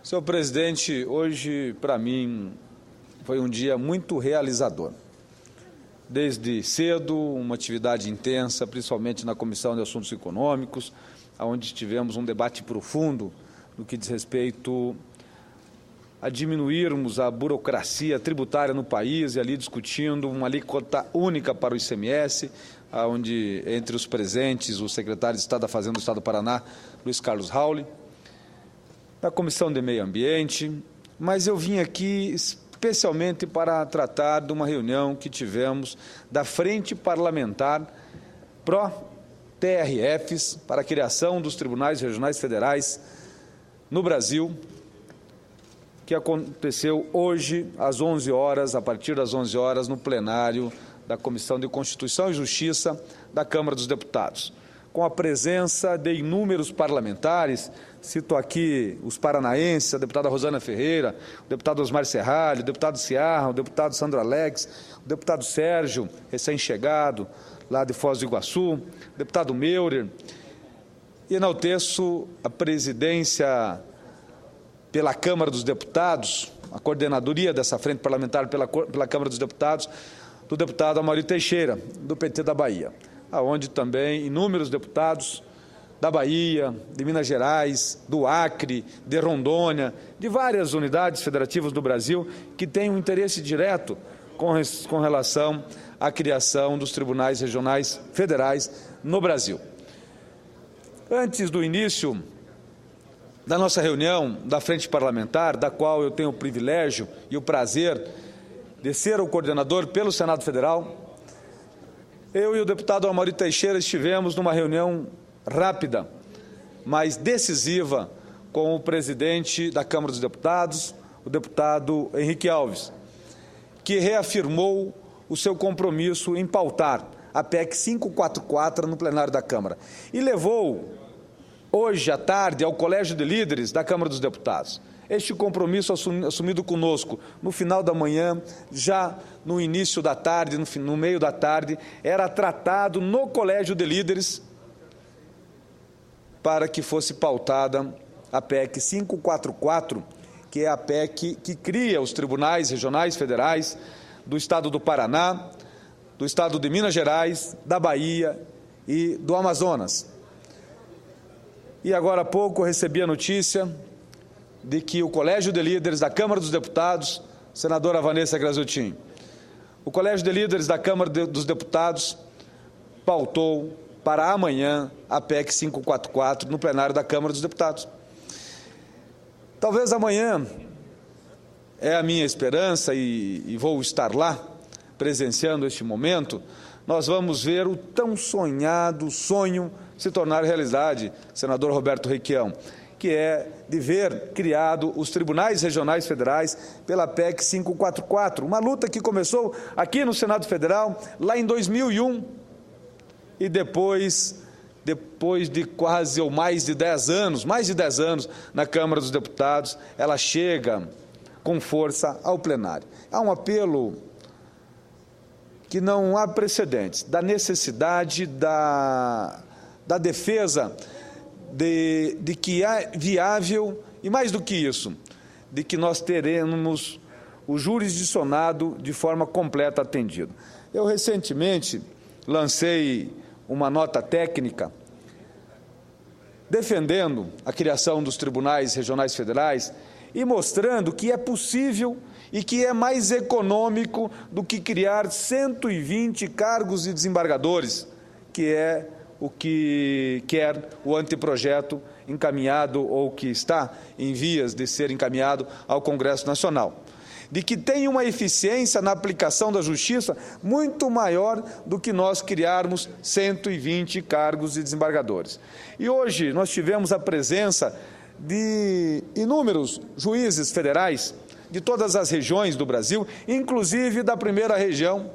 Senhor presidente, hoje, para mim, foi um dia muito realizador. Desde cedo, uma atividade intensa, principalmente na Comissão de Assuntos Econômicos, onde tivemos um debate profundo no que diz respeito a diminuirmos a burocracia tributária no país e ali discutindo uma alíquota única para o ICMS, onde, entre os presentes, o secretário de Estado da Fazenda do Estado do Paraná, Luiz Carlos Rauli, da Comissão de Meio Ambiente, mas eu vim aqui especialmente para tratar de uma reunião que tivemos da Frente Parlamentar pró-TRFs para a criação dos Tribunais Regionais Federais no Brasil, que aconteceu hoje às 11 horas, a partir das 11 horas, no plenário da Comissão de Constituição e Justiça da Câmara dos Deputados, com a presença de inúmeros parlamentares. Cito aqui os paranaenses, a deputada Rosana Ferreira, o deputado Osmar Serralho, o deputado Ciarra, o deputado Sandro Alex, o deputado Sérgio, recém-chegado, lá de Foz do Iguaçu, o deputado Meurer, e enalteço a presidência pela Câmara dos Deputados, a coordenadoria dessa frente parlamentar pela Câmara dos Deputados, do deputado Amaury Teixeira, do PT da Bahia, aonde também inúmeros deputados da Bahia, de Minas Gerais, do Acre, de Rondônia, de várias unidades federativas do Brasil que têm um interesse direto com relação à criação dos tribunais regionais federais no Brasil. Antes do início da nossa reunião da Frente Parlamentar, da qual eu tenho o privilégio e o prazer de ser o coordenador pelo Senado Federal, eu e o deputado Amaury Teixeira estivemos numa reunião rápida, mas decisiva, com o presidente da Câmara dos Deputados, o deputado Henrique Alves, que reafirmou o seu compromisso em pautar a PEC 544 no plenário da Câmara e levou hoje à tarde ao Colégio de Líderes da Câmara dos Deputados. Este compromisso assumido conosco no final da manhã, já no início da tarde, no meio da tarde, era tratado no Colégio de Líderes para que fosse pautada a PEC 544, que é a PEC que cria os tribunais regionais federais do Estado do Paraná, do Estado de Minas Gerais, da Bahia e do Amazonas. E agora há pouco eu recebi a notícia de que o Colégio de Líderes da Câmara dos Deputados, senadora Vanessa Graziotin, o Colégio de Líderes da Câmara dos Deputados pautou para amanhã a PEC 544 no plenário da Câmara dos Deputados. Talvez amanhã, é a minha esperança e vou estar lá presenciando este momento, nós vamos ver o tão sonhado sonho se tornar realidade, senador Roberto Requião, que é de ver criado os Tribunais Regionais Federais pela PEC 544, uma luta que começou aqui no Senado Federal, lá em 2001, e depois de quase ou mais de 10 anos, na Câmara dos Deputados, ela chega com força ao plenário. Há um apelo que não há precedentes, da necessidade da defesa de que é viável, e mais do que isso, de que nós teremos o jurisdicionado de forma completa atendido. Eu recentemente lancei uma nota técnica defendendo a criação dos tribunais regionais federais e mostrando que é possível e que é mais econômico do que criar 120 cargos de desembargadores, que é o que quer o anteprojeto encaminhado ou que está em vias de ser encaminhado ao Congresso Nacional. De que tem uma eficiência na aplicação da justiça muito maior do que nós criarmos 120 cargos de desembargadores. E hoje nós tivemos a presença de inúmeros juízes federais de todas as regiões do Brasil, inclusive da primeira região,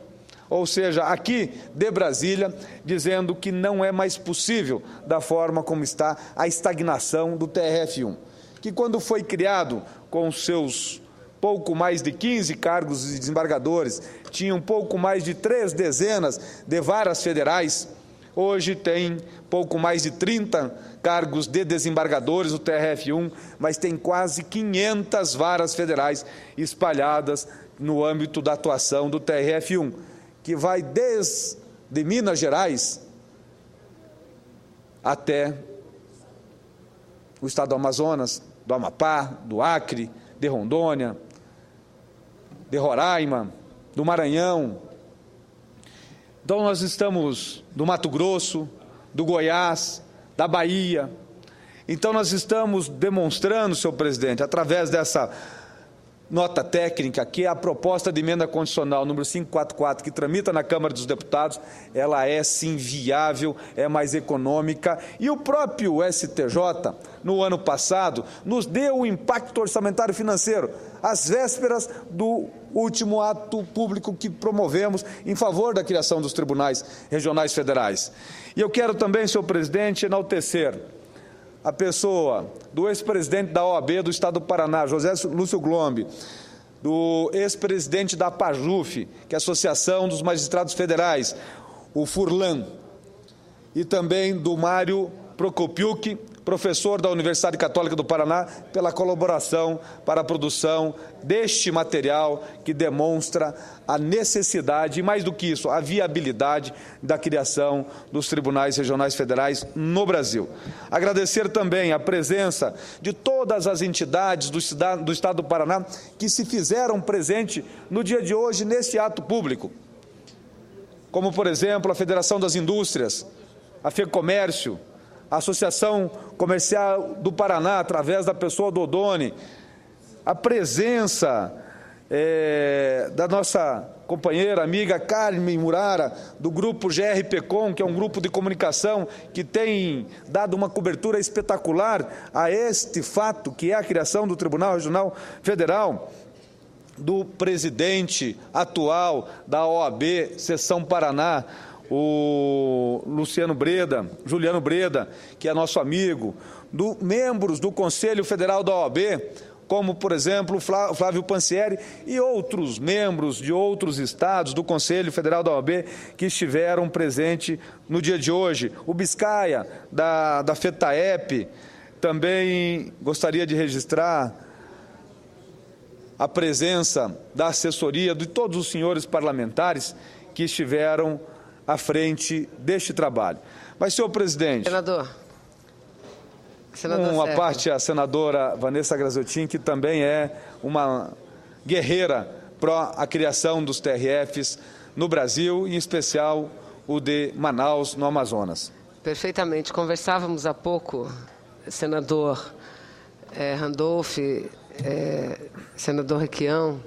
ou seja, aqui de Brasília, dizendo que não é mais possível, da forma como está, a estagnação do TRF1, que quando foi criado com seus pouco mais de 15 cargos de desembargadores, tinha um pouco mais de 3 dezenas de varas federais, Hoje tem pouco mais de 30 cargos de desembargadores do TRF1, mas tem quase 500 varas federais espalhadas no âmbito da atuação do TRF1, que vai desde Minas Gerais até o estado do Amazonas, do Amapá, do Acre, de Rondônia, de Roraima, do Maranhão. Então, nós estamos do Mato Grosso, do Goiás, da Bahia. Então, nós estamos demonstrando, senhor presidente, através dessa nota técnica, que é a proposta de emenda constitucional número 544, que tramita na Câmara dos Deputados, ela é sim viável, é mais econômica, e o próprio STJ, no ano passado, nos deu o impacto orçamentário financeiro, às vésperas do último ato público que promovemos em favor da criação dos tribunais regionais federais. E eu quero também, senhor presidente, enaltecer a pessoa do ex-presidente da OAB do Estado do Paraná, José Lúcio Glombe, do ex-presidente da APAJUF, que é a Associação dos Magistrados Federais, o Furlan, e também do Mário Prokopiuk, professor da Universidade Católica do Paraná, pela colaboração para a produção deste material que demonstra a necessidade, e mais do que isso, a viabilidade da criação dos tribunais regionais federais no Brasil. Agradecer também a presença de todas as entidades do Estado do Paraná que se fizeram presente no dia de hoje neste ato público, como, por exemplo, a Federação das Indústrias, a FEComércio, a Associação Comercial do Paraná, através da pessoa do Odone, a presença da nossa companheira, amiga Carmen Murara, do grupo GRPcom, que é um grupo de comunicação que tem dado uma cobertura espetacular a este fato, que é a criação do Tribunal Regional Federal, do presidente atual da OAB, Seção Paraná, o Juliano Breda, que é nosso amigo, membros do Conselho Federal da OAB, como, por exemplo, o Flávio Pansieri e outros membros de outros estados do Conselho Federal da OAB que estiveram presentes no dia de hoje. O Biscaia, da FETAEP, também gostaria de registrar a presença da assessoria de todos os senhores parlamentares que estiveram à frente deste trabalho. Mas, senhor presidente, senador uma Serra. parte a senadora Vanessa Graziotin, que também é uma guerreira pró a criação dos TRFs no Brasil, em especial o de Manaus, no Amazonas. Perfeitamente. Conversávamos há pouco, senador Randolph, senador Requião,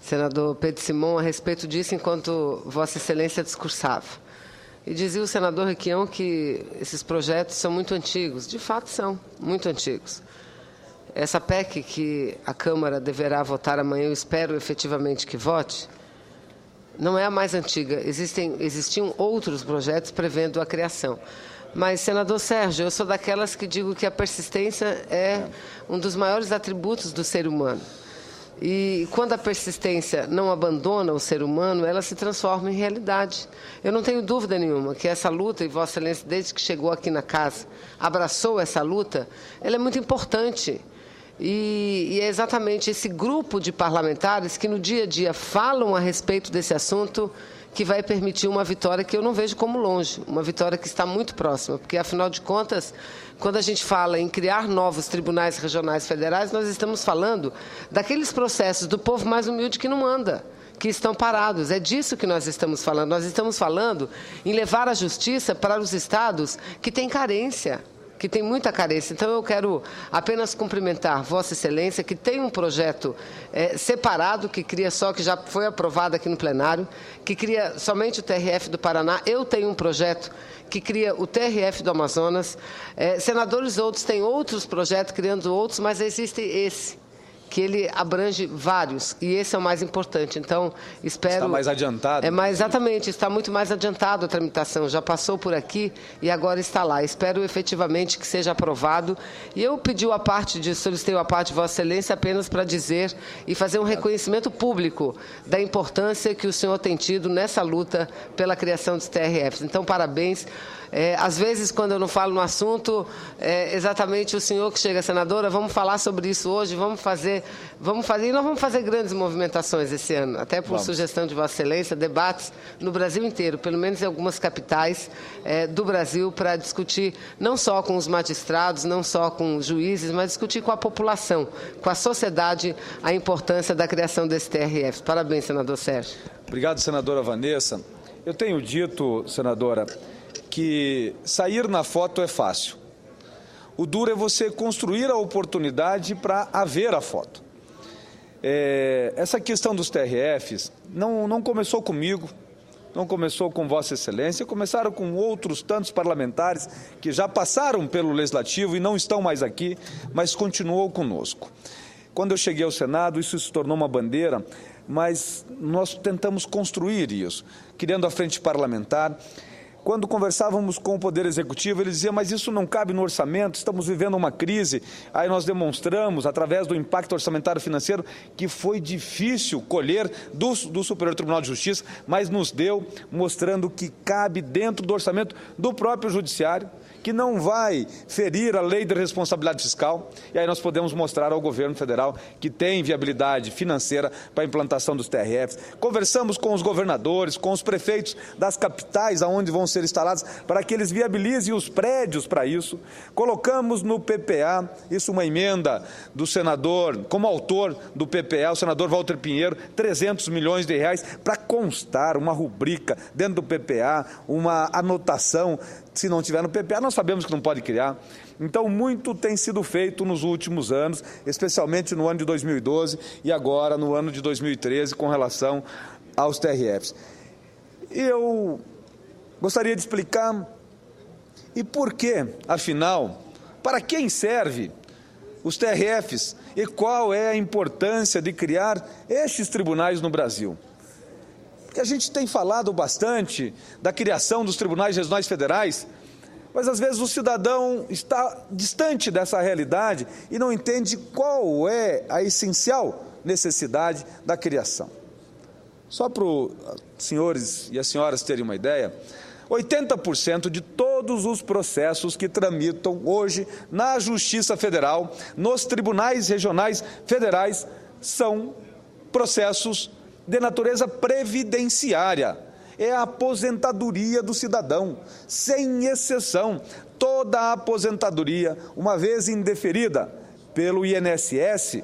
senador Pedro Simon, a respeito disso, enquanto Vossa Excelência discursava. E dizia o senador Requião que esses projetos são muito antigos. De fato, são muito antigos. Essa PEC que a Câmara deverá votar amanhã, eu espero efetivamente que vote, não é a mais antiga. Existiam outros projetos prevendo a criação. Mas, senador Sérgio, eu sou daquelas que digo que a persistência é um dos maiores atributos do ser humano. E quando a persistência não abandona o ser humano, ela se transforma em realidade. Eu não tenho dúvida nenhuma que essa luta, e Vossa Excelência, desde que chegou aqui na casa, abraçou essa luta, ela é muito importante. E é exatamente esse grupo de parlamentares que no dia a dia falam a respeito desse assunto que vai permitir uma vitória que eu não vejo como longe, uma vitória que está muito próxima, porque, afinal de contas, quando a gente fala em criar novos tribunais regionais federais, nós estamos falando daqueles processos do povo mais humilde que não manda, que estão parados. É disso que nós estamos falando. Nós estamos falando em levar a justiça para os estados que têm carência, que tem muita carência. Então, eu quero apenas cumprimentar Vossa Excelência, que tem um projeto separado, que cria só, que já foi aprovado aqui no plenário, que cria somente o TRF do Paraná. Eu tenho um projeto que cria o TRF do Amazonas. Senadores outros têm outros projetos, criando outros, mas existe esse, que ele abrange vários, e esse é o mais importante. Então, espero... Está mais adiantado. Exatamente, está muito mais adiantado a tramitação, já passou por aqui e agora está lá. Espero efetivamente que seja aprovado. E eu solicitei a parte de Vossa Excelência apenas para dizer e fazer um reconhecimento público da importância que o senhor tem tido nessa luta pela criação dos TRFs. Então, parabéns. Às vezes, quando eu não falo no assunto, exatamente o senhor que chega, senadora, vamos falar sobre isso hoje, vamos fazer, e nós vamos fazer grandes movimentações esse ano, até por sugestão de Vossa Excelência, debates no Brasil inteiro, pelo menos em algumas capitais do Brasil, para discutir não só com os magistrados, não só com os juízes, mas discutir com a população, com a sociedade, a importância da criação desse TRF. Parabéns, senador Sérgio. Obrigado, senadora Vanessa. Eu tenho dito, senadora, que sair na foto é fácil. O duro é você construir a oportunidade para haver a foto. Essa questão dos TRFs não começou comigo, não começou com Vossa Excelência, começaram com outros tantos parlamentares que já passaram pelo Legislativo e não estão mais aqui, mas continuou conosco. Quando eu cheguei ao Senado, isso se tornou uma bandeira, mas nós tentamos construir isso, criando a frente parlamentar. Quando conversávamos com o Poder Executivo, ele dizia, mas isso não cabe no orçamento, estamos vivendo uma crise. Aí nós demonstramos, através do impacto orçamentário financeiro, que foi difícil colher do Superior Tribunal de Justiça, mas nos deu, mostrando que cabe dentro do orçamento do próprio Judiciário, que não vai ferir a lei de responsabilidade fiscal, e aí nós podemos mostrar ao governo federal que tem viabilidade financeira para a implantação dos TRFs. Conversamos com os governadores, com os prefeitos das capitais aonde vão ser instalados, para que eles viabilizem os prédios para isso. Colocamos no PPA, isso uma emenda do senador, como autor do PPA, o senador Walter Pinheiro, 300 milhões de reais, para constar uma rubrica dentro do PPA, uma anotação. Se não tiver no PPA, nós sabemos que não pode criar. Então, muito tem sido feito nos últimos anos, especialmente no ano de 2012 e agora no ano de 2013, com relação aos TRFs. Eu gostaria de explicar e por que, afinal, para quem serve os TRFs e qual é a importância de criar estes tribunais no Brasil. Porque a gente tem falado bastante da criação dos tribunais regionais federais, mas às vezes o cidadão está distante dessa realidade e não entende qual é a essencial necessidade da criação. Só para os senhores e as senhoras terem uma ideia, 80% de todos os processos que tramitam hoje na Justiça Federal, nos tribunais regionais federais, são processos de natureza previdenciária. É a aposentadoria do cidadão, sem exceção. Toda a aposentadoria, uma vez indeferida pelo INSS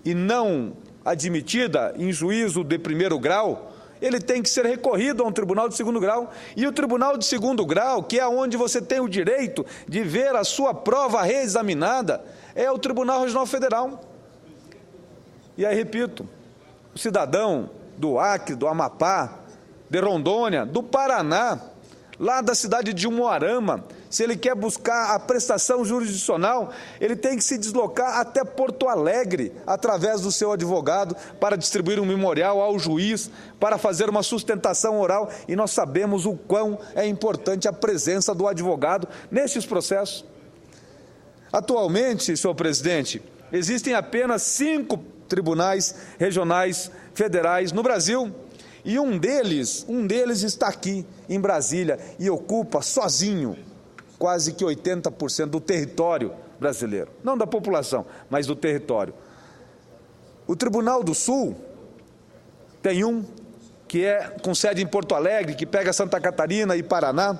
e não admitida em juízo de primeiro grau, ele tem que ser recorrido a um tribunal de segundo grau. E o tribunal de segundo grau, que é onde você tem o direito de ver a sua prova reexaminada, é o Tribunal Regional Federal. E aí, repito, o cidadão do Acre, do Amapá, de Rondônia, do Paraná, lá da cidade de Umuarama, se ele quer buscar a prestação jurisdicional, ele tem que se deslocar até Porto Alegre, através do seu advogado, para distribuir um memorial ao juiz, para fazer uma sustentação oral, e nós sabemos o quão é importante a presença do advogado nestes processos. Atualmente, senhor presidente, existem apenas 5 tribunais regionais federais no Brasil, e um deles está aqui em Brasília e ocupa sozinho quase que 80% do território brasileiro, não da população, mas do território. O Tribunal do Sul tem um que é com sede em Porto Alegre, que pega Santa Catarina e Paraná,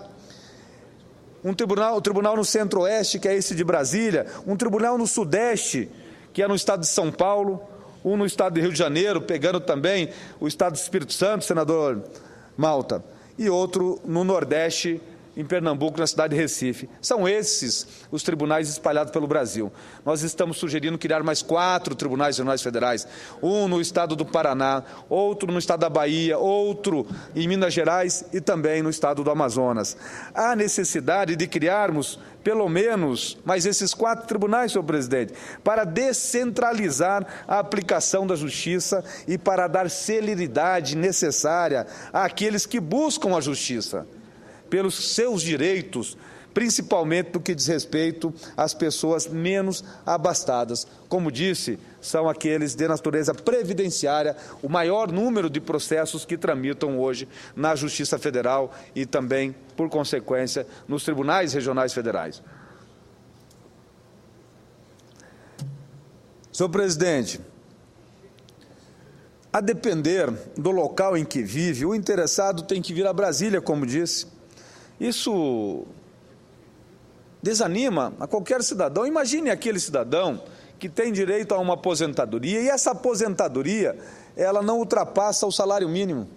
o tribunal no Centro-Oeste, que é esse de Brasília, um tribunal no Sudeste, que é no estado de São Paulo, um no estado de Rio de Janeiro, pegando também o estado do Espírito Santo, senador Malta, e outro no Nordeste, em Pernambuco, na cidade de Recife. São esses os tribunais espalhados pelo Brasil. Nós estamos sugerindo criar mais 4 tribunais regionais federais, um no estado do Paraná, outro no estado da Bahia, outro em Minas Gerais e também no estado do Amazonas. Há necessidade de criarmos pelo menos mais esses 4 tribunais, senhor presidente, para descentralizar a aplicação da justiça e para dar celeridade necessária àqueles que buscam a justiça pelos seus direitos, principalmente no que diz respeito às pessoas menos abastadas. Como disse, são aqueles de natureza previdenciária, o maior número de processos que tramitam hoje na Justiça Federal e também, por consequência, nos tribunais regionais federais. Senhor presidente, a depender do local em que vive, o interessado tem que vir a Brasília, como disse. Isso desanima a qualquer cidadão. Imagine aquele cidadão que tem direito a uma aposentadoria e essa aposentadoria, ela não ultrapassa o salário mínimo.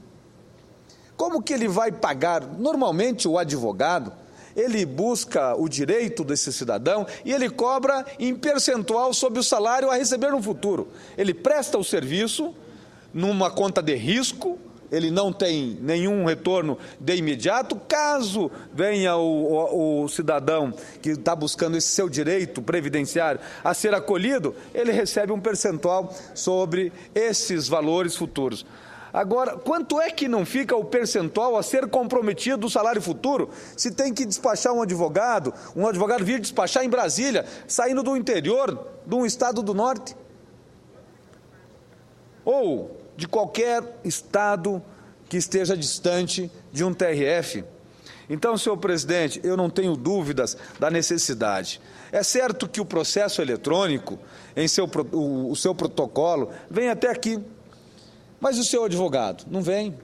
Como que ele vai pagar? Normalmente o advogado, ele busca o direito desse cidadão e ele cobra em percentual sobre o salário a receber no futuro. Ele presta o serviço numa conta de risco, ele não tem nenhum retorno de imediato. Caso venha o cidadão que está buscando esse seu direito previdenciário a ser acolhido, ele recebe um percentual sobre esses valores futuros. Agora, quanto é que não fica o percentual a ser comprometido do salário futuro, se tem que despachar um advogado vir despachar em Brasília, saindo do interior de um estado do norte? Ou de qualquer estado que esteja distante de um TRF. Então, senhor presidente, eu não tenho dúvidas da necessidade. É certo que o processo eletrônico, o seu protocolo, vem até aqui, mas o seu advogado não vem.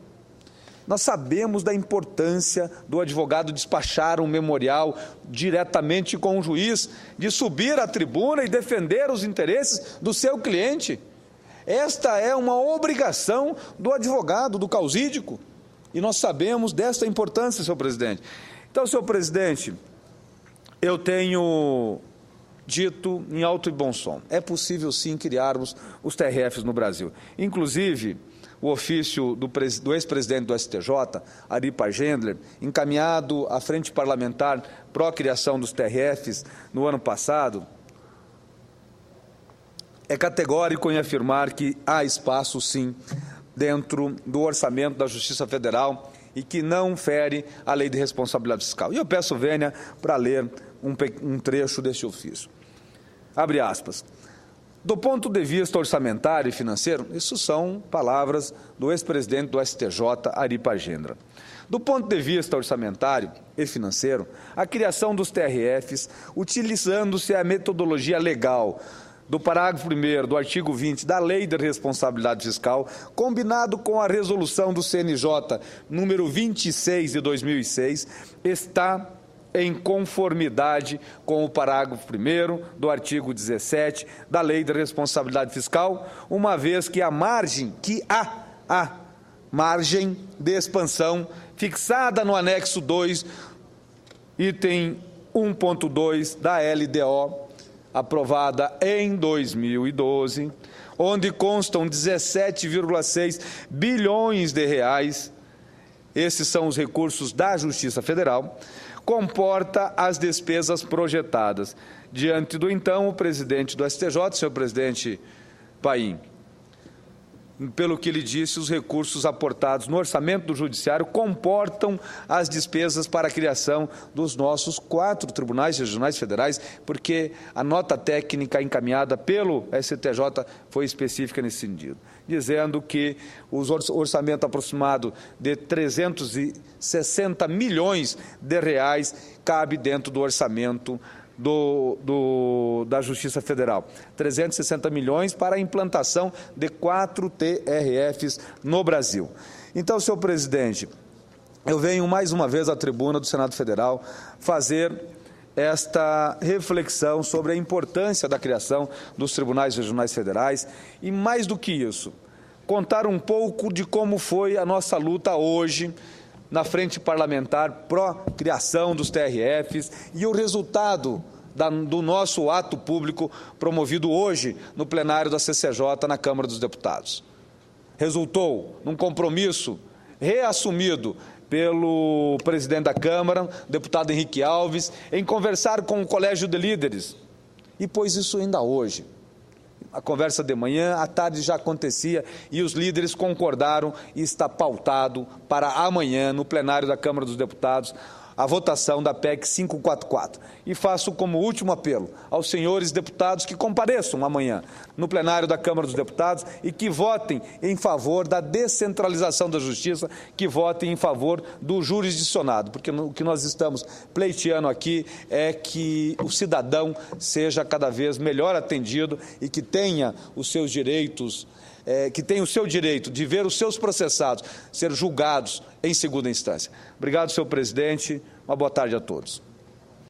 Nós sabemos da importância do advogado despachar um memorial diretamente com o juiz, de subir à tribuna e defender os interesses do seu cliente. Esta é uma obrigação do advogado, do causídico, e nós sabemos desta importância, senhor presidente. Então, senhor presidente, eu tenho dito em alto e bom som, é possível sim criarmos os TRFs no Brasil. Inclusive, o ofício do ex-presidente do STJ, Ari Pagendler, encaminhado à frente parlamentar pró-criação dos TRFs no ano passado, é categórico em afirmar que há espaço, sim, dentro do orçamento da Justiça Federal e que não fere a lei de responsabilidade fiscal. E eu peço vênia para ler um trecho deste ofício. Abre aspas. Do ponto de vista orçamentário e financeiro, isso são palavras do ex-presidente do STJ, Ari Pagendler. Do ponto de vista orçamentário e financeiro, a criação dos TRFs, utilizando-se a metodologia legal do parágrafo 1º do artigo 20 da Lei de Responsabilidade Fiscal, combinado com a resolução do CNJ número 26 de 2006, está em conformidade com o parágrafo 1º do artigo 17 da Lei de Responsabilidade Fiscal, uma vez que a margem de expansão fixada no anexo 2, item 1.2 da LDO, aprovada em 2012, onde constam 17,6 bilhões de reais, esses são os recursos da Justiça Federal, comporta as despesas projetadas. Diante do então, o presidente do STJ, senhor presidente Paim, pelo que ele disse, os recursos aportados no orçamento do Judiciário comportam as despesas para a criação dos nossos 4 tribunais regionais federais, porque a nota técnica encaminhada pelo STJ foi específica nesse sentido, dizendo que o orçamento aproximado de 360 milhões de reais cabe dentro do orçamento da Justiça Federal, 360 milhões para a implantação de 4 TRFs no Brasil. Então, senhor presidente, eu venho mais uma vez à tribuna do Senado Federal fazer esta reflexão sobre a importância da criação dos tribunais regionais federais e, mais do que isso, contar um pouco de como foi a nossa luta hoje na frente parlamentar pró-criação dos TRFs e o resultado do nosso ato público promovido hoje no plenário da CCJ na Câmara dos Deputados. Resultou num compromisso reassumido pelo presidente da Câmara, deputado Henrique Alves, em conversar com o Colégio de Líderes, e pôs isso ainda hoje. A conversa de manhã, à tarde já acontecia e os líderes concordaram e está pautado para amanhã, no plenário da Câmara dos Deputados, a votação da PEC 544. E faço como último apelo aos senhores deputados que compareçam amanhã no plenário da Câmara dos Deputados e que votem em favor da descentralização da justiça, que votem em favor do jurisdicionado, porque o que nós estamos pleiteando aqui é que o cidadão seja cada vez melhor atendido e que tenha os seus direitos, que tem o seu direito de ver os seus processados ser julgados em segunda instância. Obrigado, senhor presidente. Uma boa tarde a todos.